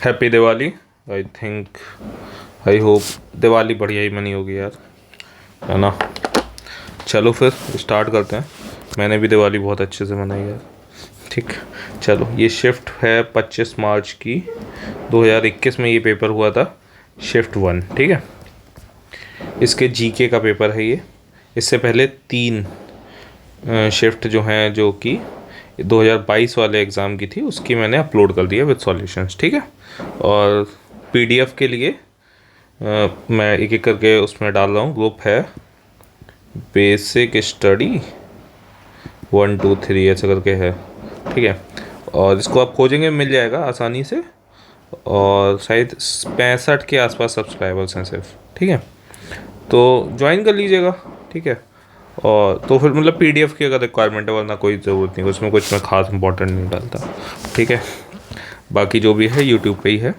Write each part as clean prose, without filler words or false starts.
Happy Diwali. I think, I hope Diwali बढ़िया ही money होगी यार, है ना। चलो फिर स्टार्ट करते हैं। मैंने भी दिवाली बहुत अच्छे से मनाई यार। ठीक, चलो। ये शिफ्ट है 25 मार्च की 2021 में ये पेपर हुआ था, शिफ्ट 1। ठीक है, इसके जीके का पेपर है ये। इससे पहले 3 शिफ्ट जो हैं, जो कि 2022 वाले एग्ज़ाम की थी, उसकी मैंने अपलोड कर दिया विद सॉल्यूशंस। ठीक है, और पीडीएफ के लिए मैं एक एक करके उसमें डाल रहा हूँ। ग्रुप है बेसिक स्टडी 1 2 3 ऐसा करके है। ठीक है, और इसको आप खोजेंगे मिल जाएगा आसानी से। और शायद 65 के आसपास सब्सक्राइबर्स हैं सिर्फ। ठीक है, तो ज्वाइन कर लीजिएगा। ठीक है, और तो फिर मतलब पीडीएफ की अगर रिक्वायरमेंट है, वरना कोई ज़रूरत नहीं, उसमें कुछ मैं ख़ास इंपॉर्टेंट नहीं डालता। ठीक है, बाकी जो भी है यूट्यूब पे ही है,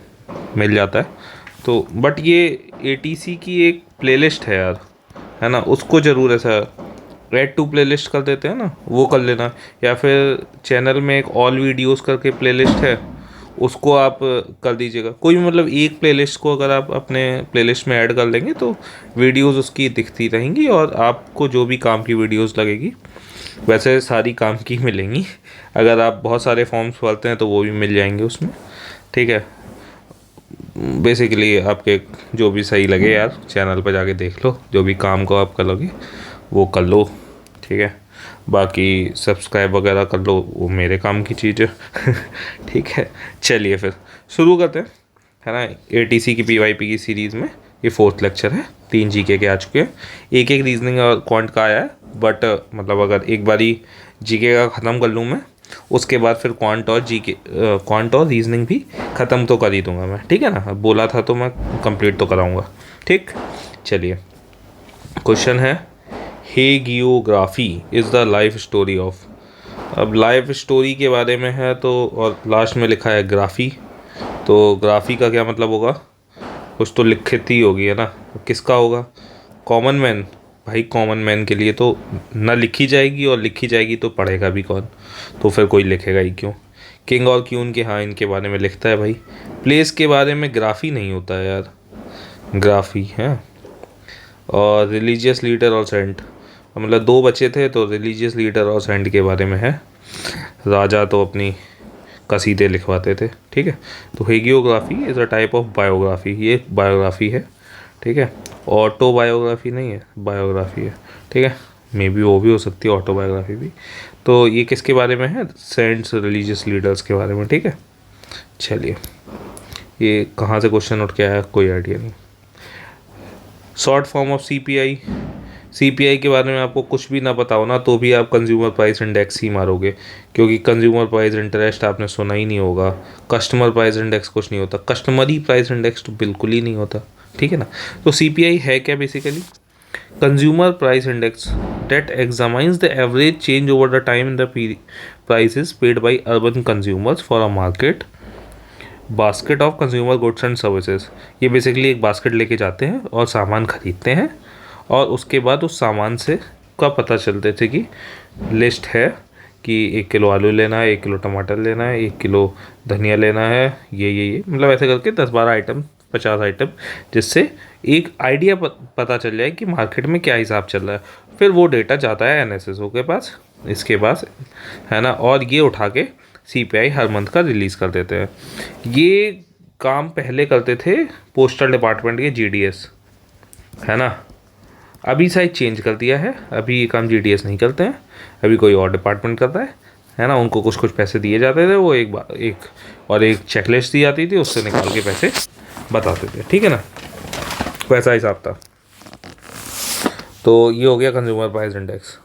मिल जाता है। तो बट ये एटीसी की एक प्लेलिस्ट है यार, है ना, उसको ज़रूर ऐसा ऐड टू प्लेलिस्ट कर देते हैं ना, वो कर लेना। या फिर चैनल में एक ऑल वीडियोस करके प्लेलिस्ट है, उसको आप कर दीजिएगा। कोई भी मतलब एक प्लेलिस्ट को अगर आप अपने प्लेलिस्ट में ऐड कर लेंगे तो वीडियोस उसकी दिखती रहेंगी, और आपको जो भी काम की वीडियोस लगेगी, वैसे सारी काम की मिलेंगी। अगर आप बहुत सारे फॉर्म्स भरते हैं तो वो भी मिल जाएंगे उसमें। ठीक है, बेसिकली आपके जो भी सही लगे यार, चैनल पर जाके देख लो, जो भी काम को आप करोगे वो कर लो। ठीक है, बाकी सब्सक्राइब वगैरह कर लो, वो मेरे काम की चीज़ है। ठीक है, चलिए फिर शुरू करते हैं, है ना। एटीसी की पीवाईपी की सीरीज़ में ये 4th लेक्चर है। 3 जीके के आ चुके हैं, एक एक रीजनिंग और क्वांट का आया है। बट मतलब अगर एक बारी जीके का ख़त्म कर लूँ मैं, उसके बाद फिर क्वांट और रीजनिंग भी ख़त्म तो कर ही दूंगा मैं। ठीक है ना, बोला था तो मैं कंप्लीट तो कराऊंगा। ठीक, चलिए। क्वेश्चन है, hagiography is the life story of. अब लाइफ स्टोरी के बारे में है तो, और लास्ट में लिखा है ग्राफी, तो ग्राफी का क्या मतलब होगा? कुछ तो लिखित ही होगी, है ना। किसका होगा? Common man. भाई कॉमन मैन के लिए तो ना लिखी जाएगी, और लिखी जाएगी तो पढ़ेगा भी कौन? तो फिर कोई लिखेगा ही क्यों? किंग और क्यून के, हाँ, इनके बारे में लिखता है भाई। प्लेस के बारे में ग्राफी नहीं होता है यार, ग्राफी है। और रिलीजियस लीडर और सेंट, मतलब 2 बचे थे तो रिलीजियस लीडर और सेंट के बारे में है। राजा तो अपनी कसीदे लिखवाते थे। ठीक है, तो hagiography is a type of biography, ये बायोग्राफी है। ठीक है, ऑटोबायोग्राफी नहीं है, बायोग्राफी है। ठीक है, मे बी वो भी हो सकती है, ऑटोबायोग्राफी भी। तो ये किसके बारे में है? सेंट्स, रिलीजियस लीडर्स के बारे में। ठीक है, चलिए। ये कहाँ से क्वेश्चन उठ के आया कोई आइडिया नहीं। Short form of CPI. CPI के बारे में आपको कुछ भी ना पता हो ना, तो भी आप कंज्यूमर प्राइस इंडेक्स ही मारोगे, क्योंकि कंज्यूमर प्राइस इंटरेस्ट आपने सुना ही नहीं होगा। कस्टमर प्राइस इंडेक्स कुछ नहीं होता, कस्टमरी प्राइस इंडेक्स तो बिल्कुल ही नहीं होता। ठीक है ना, तो सीपीआई है क्या basically? Consumer price index that examines the average change over the time in the prices paid by urban consumers for a market basket of consumer goods and services। ये बेसिकली एक बास्केट लेके जाते हैं और सामान खरीदते हैं, और उसके बाद उस सामान से का पता चलते थे कि लिस्ट है कि 1 किलो आलू लेना है, 1 किलो टमाटर लेना है, 1 किलो धनिया लेना है, ये मतलब ऐसे करके 10-12 आइटम, 50 आइटम, जिससे एक आइडिया पता चल जाए कि मार्केट में क्या हिसाब चल रहा है। फिर वो डेटा जाता है एनएसएसओ के पास, इसके पास, है ना, और ये उठा के सीपीआई हर मंथ का रिलीज़ कर देते हैं। ये काम पहले करते थे पोस्टल डिपार्टमेंट के जीडीएस, है ना। अभी शायद चेंज कर दिया है, अभी ये काम जीडीएस नहीं करते हैं, अभी कोई और डिपार्टमेंट करता है ना। उनको कुछ कुछ पैसे दिए जाते थे, वो एक चेकलिस्ट दी जाती थी, उससे निकाल के पैसे बताते थे। ठीक है ना, वैसा हिसाब था। तो ये हो गया कंज्यूमर प्राइस इंडेक्स।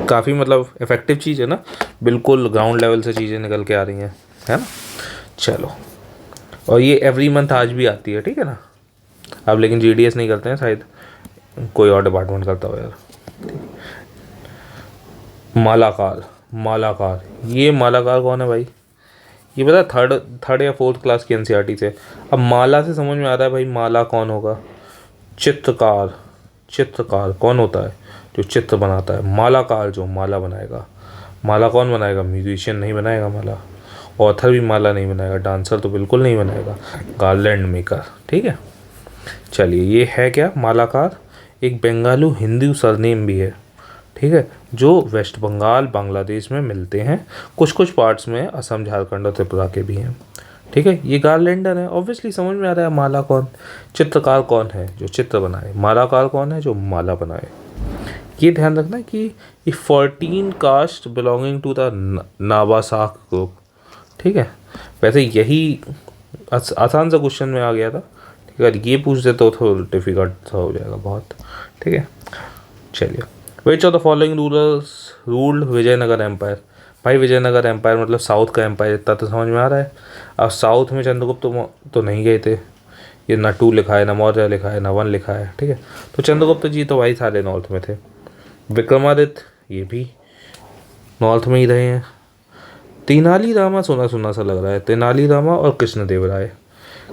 काफ़ी मतलब इफ़ेक्टिव चीज़ है ना, बिल्कुल ग्राउंड लेवल से चीज़ें निकल के आ रही हैं, है ना। चलो, और ये एवरी मंथ आज भी आती है। ठीक है ना, अब लेकिन जीडीएस नहीं करते हैं, शायद कोई और डिपार्टमेंट करता हो यार। मालाकार, ये मालाकार कौन है भाई? ये पता, थर्ड या 4th क्लास की एनसीईआरटी से। अब माला से समझ में आ रहा है भाई, माला कौन होगा? चित्रकार कौन होता है? जो चित्र बनाता है। मालाकार जो माला बनाएगा। माला कौन बनाएगा? म्यूजिशियन नहीं बनाएगा माला, ऑथर भी माला नहीं बनाएगा, डांसर तो बिल्कुल नहीं बनाएगा, गार्लैंड मेकर। ठीक है, चलिए ये है क्या, मालाकार एक बेंगालू हिंदू सरनेम भी है। ठीक है, जो वेस्ट बंगाल बांग्लादेश में मिलते हैं, कुछ कुछ पार्ट्स में असम झारखंड और त्रिपुरा के भी हैं। ठीक है, ये गार्लेंडर है, ऑब्वियसली समझ में आ रहा है। माला कौन, चित्रकार कौन है जो चित्र बनाए, मालाकार कौन है जो माला बनाए। ये ध्यान रखना कि ये 14 caste belonging to the Nabasak group. ठीक है, वैसे यही आसान सा क्वेश्चन में आ गया था। ठीक है, अगर ये पूछ दे तो थोड़ा डिफिकल्ट सा हो जाएगा बहुत। ठीक है, चलिए, which of the following rulers ruled Vijayanagar empire. भाई विजयनगर एम्पायर मतलब साउथ का एम्पायर, इतना तो समझ में आ रहा है। अब साउथ में चंद्रगुप्त तो नहीं गए थे, ये ना 2 लिखा है, ना मौर्य लिखा है, ना 1 लिखा है। ठीक है, तो चंद्रगुप्त जी तो भाई सारे नॉर्थ में थे। विक्रमादित्य ये भी नॉर्थ में ही रहे हैं। तेनालीरामा सुना सुना सा लग रहा है, तेनालीरामा और कृष्णदेव राय।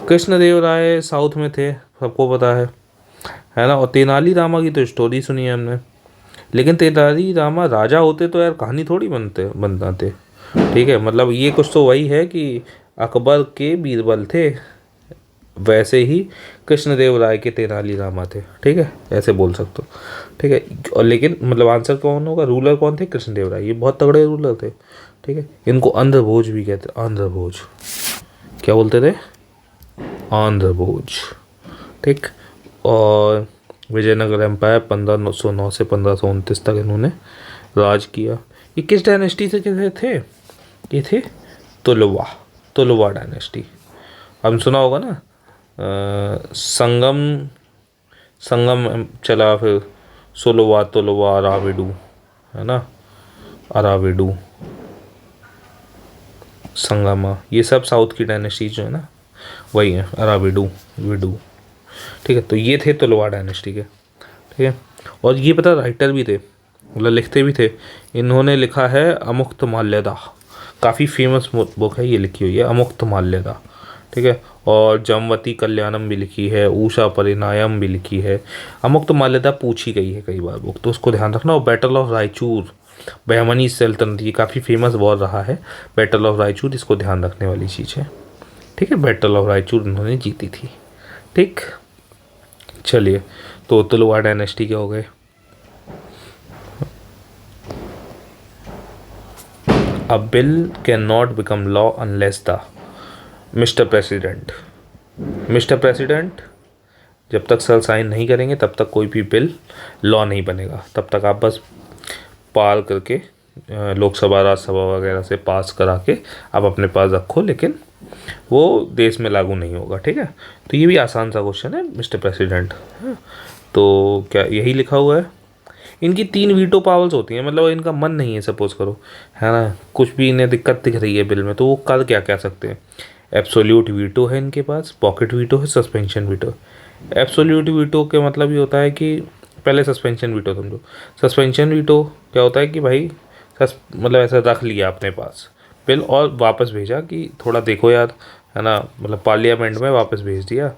कृष्णदेव राय साउथ में थे, सबको पता है ना। और तेनालीरामा की तो स्टोरी सुनी है हमने, लेकिन तेनालीरामा राजा होते तो यार कहानी थोड़ी बनाते। ठीक है, मतलब ये कुछ तो वही है कि अकबर के बीरबल थे, वैसे ही कृष्णदेव राय के तेनालीरामा थे। ठीक है, ऐसे बोल सकते हो। ठीक है, और लेकिन मतलब आंसर कौन होगा, रूलर कौन थे, कृष्णदेव राय, ये बहुत तगड़े रूलर थे। ठीक है, इनको आंध्र भोज भी कहते, आंध्र भोज क्या बोलते थे, आंध्र भोज। ठीक, और विजयनगर एम्पायर 1509 से 1529 तक इन्होंने राज किया। ये किस डायनेस्टी से कैसे थे, ये थे तुलवा डायनेस्टी। हम सुना होगा ना, संगम चला, फिर तुलवा अराविडू, है ना, अराविडू, संगमा, ये सब साउथ की डायनेस्टी जो है ना वही है, अराविडू विडू। ठीक है, तो ये थे तुलवा डायनेस्टी के। ठीक है, और ये पता राइटर भी थे, मतलब लिखते भी थे। इन्होंने लिखा है अमुक्त माल्यदा, काफ़ी फेमस बुक है ये, लिखी हुई है अमुक्त माल्यदा। ठीक है, और जमवती कल्याणम भी लिखी है, उषा परिणायम भी लिखी है। अमुक्त माल्यदा पूछी गई है कई बार बुक, तो उसको ध्यान रखना। और बैटल ऑफ रायचूर, बहमनी सल्तनत, ये काफ़ी फेमस वॉर रहा है बैटल ऑफ रायचूर, इसको ध्यान रखने वाली चीज़ है। ठीक है, बैटल ऑफ रायचूर उन्होंने जीती थी। ठीक, चलिए, तो तुलवा डायनेस्टी के हो गए। अ bill can not become law unless the mister president. Mister president जब तक सर साइन नहीं करेंगे तब तक कोई भी बिल लॉ नहीं बनेगा। तब तक आप बस पार करके लोकसभा राज्यसभा वगैरह से पास करा के आप अपने पास रखो, लेकिन वो देश में लागू नहीं होगा। ठीक है, तो ये भी आसान सा क्वेश्चन है, मिस्टर प्रेसिडेंट। तो क्या यही लिखा हुआ है। इनकी 3 वीटो पावर्स होती हैं, मतलब इनका मन नहीं है सपोज करो, है ना, कुछ भी इन्हें दिक्कत दिख रही है बिल में, तो वो कर क्या कह सकते हैं। एब्सोल्यूट वीटो है इनके पास, पॉकेट वीटो है, सस्पेंशन वीटो। एब्सोल्यूट वीटो के मतलब ये होता है कि पहले सस्पेंशन वीटो समझो। सस्पेंशन वीटो क्या होता है कि भाई मतलब ऐसा रख लिया अपने पास बिल और वापस भेजा कि थोड़ा देखो यार, है ना, मतलब पार्लियामेंट में वापस भेज दिया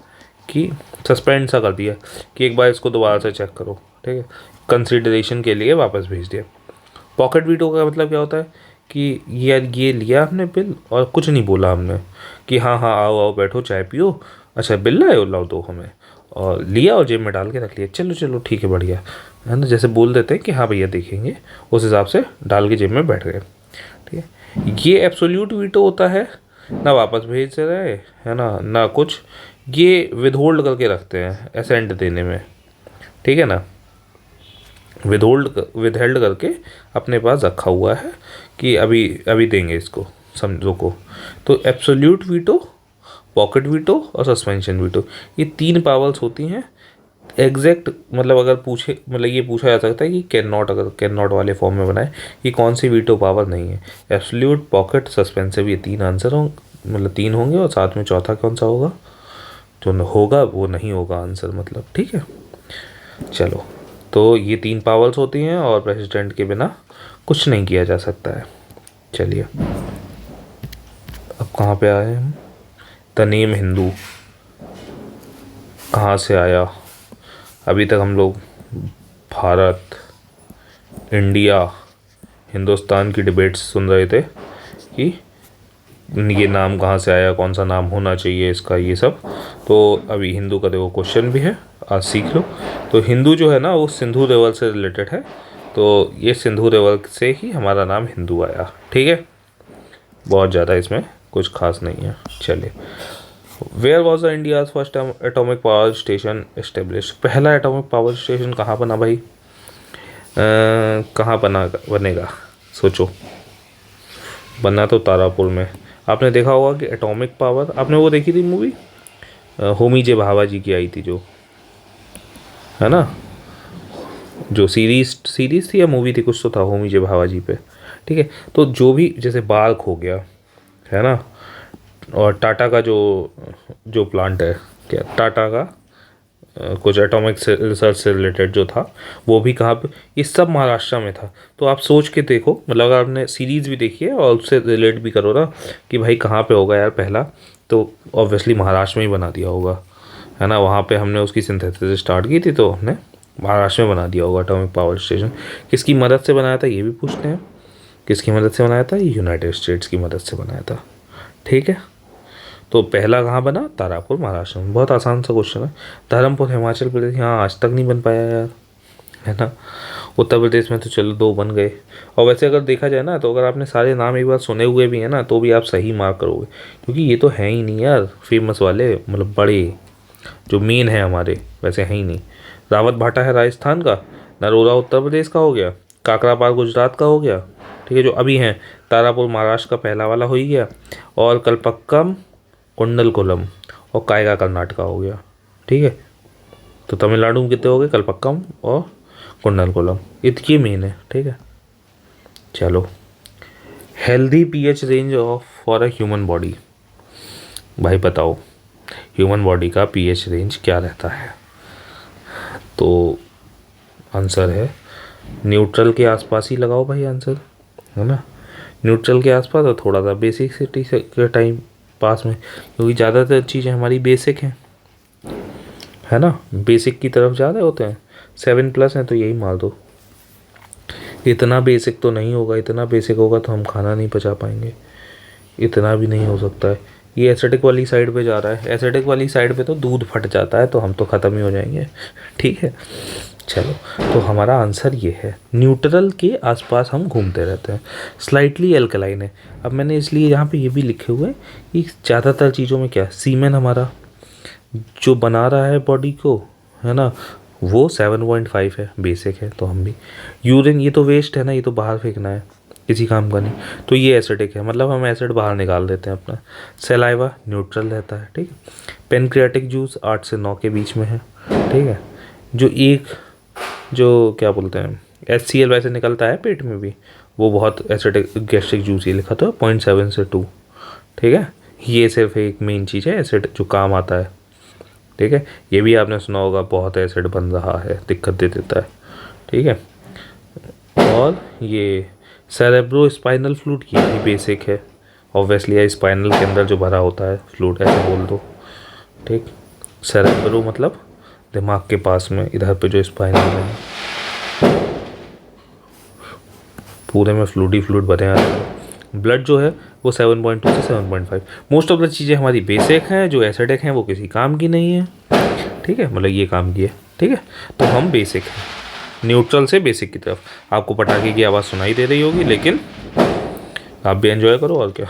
कि सस्पेंड सा कर दिया कि एक बार इसको दोबारा से चेक करो। ठीक है, कंसिडरेशन के लिए वापस भेज दिया। पॉकेट वीटो का मतलब क्या होता है कि ये लिया हमने बिल और कुछ नहीं बोला हमने कि हाँ हाँ आओ आओ बैठो चाय पियो, अच्छा बिल लाओ लाओ दो हमें, और लिया और जेब में डाल के रख लिया, चलो चलो ठीक है बढ़िया, है ना, जैसे बोल देते हैं कि हाँ भैया देखेंगे, उस हिसाब से डाल के जेब में बैठ गए। ठीक है, ये एब्सोल्यूट वीटो होता है, ना वापस भेज रहे, है ना, ना कुछ, ये विदहोल्ड करके रखते हैं असेंट देने में। ठीक है ना, विदहेल्ड करके अपने पास रखा हुआ है कि अभी अभी देंगे इसको, समझो को। तो एब्सोल्यूट वीटो, पॉकेट वीटो और सस्पेंशन वीटो, ये 3 पावर्स होती हैं। एग्जैक्ट मतलब अगर पूछे, मतलब ये पूछा जा सकता है कि कैन नॉट, अगर कैन नॉट वाले फॉर्म में बनाए कि कौन सी वीटो पावर नहीं है। एब्सोल्यूट, पॉकेट, सस्पेंसिव, ये 3 आंसर होंगे, मतलब 3 होंगे, और साथ में चौथा कौन सा होगा, जो होगा वो नहीं होगा आंसर, मतलब। ठीक है, चलो, तो ये 3 पावर्स होती हैं और प्रेसिडेंट के बिना कुछ नहीं किया जा सकता है। चलिए, अब कहाँ पे आए हम, द नेम हिंदू कहाँ से आया। अभी तक हम लोग भारत, इंडिया, हिंदुस्तान की डिबेट्स सुन रहे थे कि ये नाम कहाँ से आया, कौन सा नाम होना चाहिए इसका, ये सब। तो अभी हिंदू का देखो क्वेश्चन भी है, आज सीख लो। तो हिंदू जो है ना वो सिंधु देवल से रिलेटेड है, तो ये सिंधु देवल से ही हमारा नाम हिंदू आया, ठीक है। बहुत ज़्यादा इसमें कुछ खास नहीं है। चलिए, where was the India's first atomic power station establish? पहला एटॉमिक पावर स्टेशन कहाँ बना भाई? कहाँ बनेगा, सोचो। बनना तो तारापुर में। आपने देखा होगा कि एटॉमिक पावर, आपने वो देखी थी मूवी, होमी जे भाभा जी की आई थी जो, है ना, जो सीरीज थी या मूवी थी, कुछ तो था होमी जे भाभा जी पे, ठीक है। तो जो भी जैसे बार्क हो गया, है ना, और टाटा का जो जो प्लांट है, क्या टाटा का कुछ एटॉमिक से रिसर्च से रिलेटेड जो था, वो भी कहाँ पे, ये सब महाराष्ट्र में था। तो आप सोच के देखो, मतलब अगर आपने सीरीज़ भी देखी है और उससे रिलेट भी करो ना कि भाई कहाँ पे होगा यार पहला, तो ऑब्वियसली महाराष्ट्र में ही बना दिया होगा, है ना। वहाँ पे हमने उसकी सिंथेसिस स्टार्ट की थी, तो हमने महाराष्ट्र में बना दिया होगा एटॉमिक पावर स्टेशन। किसकी मदद से बनाया था ये भी पूछते हैं, किसकी मदद से बनाया था? यूनाइटेड स्टेट्स की मदद से बनाया था, ठीक है। तो पहला कहाँ बना? तारापुर महाराष्ट्र में। बहुत आसान सा क्वेश्चन है। धर्मपुर हिमाचल प्रदेश, यहाँ आज तक नहीं बन पाया यार, है ना। उत्तर प्रदेश में तो चलो 2 बन गए। और वैसे अगर देखा जाए ना, तो अगर आपने सारे नाम एक बार सुने हुए भी हैं ना, तो भी आप सही मार्क करोगे, क्योंकि ये तो है ही नहीं यार फेमस वाले, मतलब बड़े जो मेन है हमारे, वैसे है ही नहीं। रावत भाटा है राजस्थान का, नरोरा उत्तर प्रदेश का हो गया, काकरापार गुजरात का हो गया, ठीक है, जो अभी हैं। तारापुर महाराष्ट्र का पहला वाला हो ही गया, और कलपक्कम, कुंडलकुलम और कायगा कर्नाटका हो गया, ठीक है। तो तमिलनाडु में कितने हो गए? कलपक्कम और कुंडलकुलम, ये मेन है, ठीक है। चलो, healthy pH range of for a human body, भाई बताओ ह्यूमन बॉडी का पीएच रेंज क्या रहता है? तो आंसर है न्यूट्रल के आसपास ही लगाओ भाई आंसर, है ना। न्यूट्रल के आसपास और थोड़ा सा बेसिक के टाइम पास में, क्योंकि ज़्यादातर चीज़ें हमारी बेसिक हैं, है ना, बेसिक की तरफ ज़्यादा होते हैं। 7+ हैं तो यही मार दो। इतना बेसिक तो नहीं होगा, इतना बेसिक होगा तो हम खाना नहीं पचा पाएंगे, इतना भी नहीं हो सकता है। ये एसिडिक वाली साइड पे जा रहा है, एसिडिक वाली साइड पे तो दूध फट जाता है, तो हम तो ख़त्म ही हो जाएंगे, ठीक है। चलो, तो हमारा आंसर ये है, न्यूट्रल के आसपास हम घूमते रहते हैं, स्लाइटली एल्कलाइन है। अब मैंने इसलिए यहाँ पे ये भी लिखे हुए हैं कि ज़्यादातर चीज़ों में क्या, सीमेन हमारा जो बना रहा है बॉडी को, है ना, वो 7.5 है, बेसिक है, तो हम भी। यूरिन, ये तो वेस्ट है ना, ये तो बाहर फेंकना है, किसी काम का नहीं, तो ये एसिडिक है, मतलब हम एसिड बाहर निकाल देते हैं अपना। सलाइवा न्यूट्रल रहता है, ठीक है। पेनक्रियाटिक जूस 8 से 9 के बीच में है, ठीक है। जो क्या बोलते हैं, HCl वैसे निकलता है पेट में भी, वो बहुत एसिडिक गैस्ट्रिक जूस, ये लिखा था 0.7 से 2, ठीक है। ये सिर्फ एक मेन चीज़ है एसिड जो काम आता है, ठीक है। ये भी आपने सुना होगा, बहुत एसिड बन रहा है, दिक्कत दे देता है, ठीक है। और ये सेरेब्रो स्पाइनल फ्लूइड, ये भी बेसिक है ऑब्वियसली, है स्पाइनल के अंदर जो भरा होता है फ्लूइड, ऐसे बोल दो, ठीक। सेरेब्रो मतलब दिमाग के पास में, इधर पे जो स्पाइनल है पूरे में फ्लूइड भरे हैं। ब्लड जो है वो 7.2 से 7.5। मोस्ट ऑफ द चीज़ें हमारी बेसिक हैं, जो एसिडिक हैं वो किसी काम की नहीं है, ठीक है, मतलब ये काम की है, ठीक है। तो हम बेसिक हैं, न्यूट्रल से बेसिक की तरफ। आपको पटाखे की आवाज़ सुनाई दे रही होगी, लेकिन आप भी एंजॉय करो, और क्या।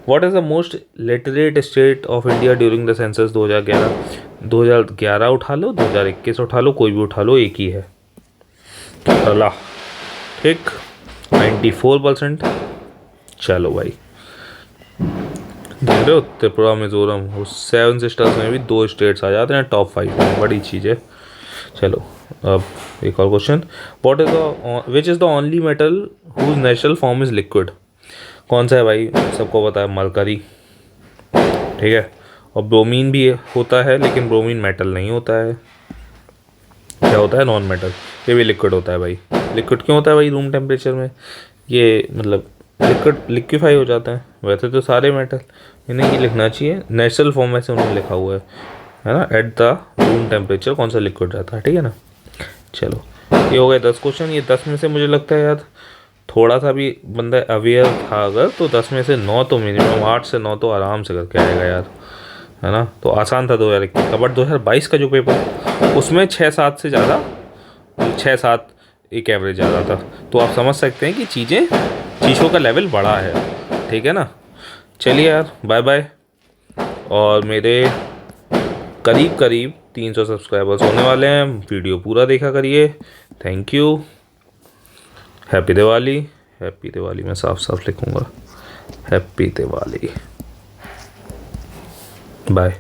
What is the most literate state of India during the census 2011? 2011 उठा लो, 2021 उठा लो, कोई भी उठा लो, एक ही है, केरला, ठीक, 94%। चलो भाई, देख रहे हो, त्रिपुरा मिजोरम, वो 7 सिस्टर्स में भी 2 स्टेट्स आ जाते हैं टॉप 5 में, बड़ी चीज़ है। चलो, अब एक और question, what is the which is the only metal whose natural form is liquid? कौन सा है भाई? सबको पता है, मरकरी, ठीक है। और ब्रोमीन भी होता है, लेकिन ब्रोमीन मेटल नहीं होता है, क्या होता है? Non metal. ये भी लिक्विड होता है भाई। लिक्विड क्यों होता है भाई रूम टेम्परेचर में? ये मतलब लिक्विड लिक्विफाई हो जाता है। वैसे तो सारे मेटल, इन्हें ये लिखना चाहिए नेचुरल फॉर्म, वैसे उन्होंने लिखा हुआ है ना, एट द रूम टेम्परेचर कौन सा लिक्विड रहता है, ठीक है ना। चलो, ये हो गए 10 क्वेश्चन। ये 10 में से मुझे लगता है यार थोड़ा सा भी बंदा अवेयर था अगर तो 10 में से 9 तो मिनिमम, 8 से 9 तो आराम से करके आएगा यार, है ना। तो आसान था 2021 का, बट 2022 का जो पेपर उसमें 6-7 से ज़्यादा, 6-7 एक एवरेज ज़्यादा था। तो आप समझ सकते हैं कि चीज़ों का लेवल बड़ा है, ठीक है ना। चलिए यार, बाय बाय। और मेरे करीब करीब 300 सब्सक्राइबर्स होने वाले हैं, वीडियो पूरा देखा करिए। Thank you. Happy Diwali. Happy Diwali मैं साफ साफ लिखूँगा, हैप्पी दिवाली। बाय।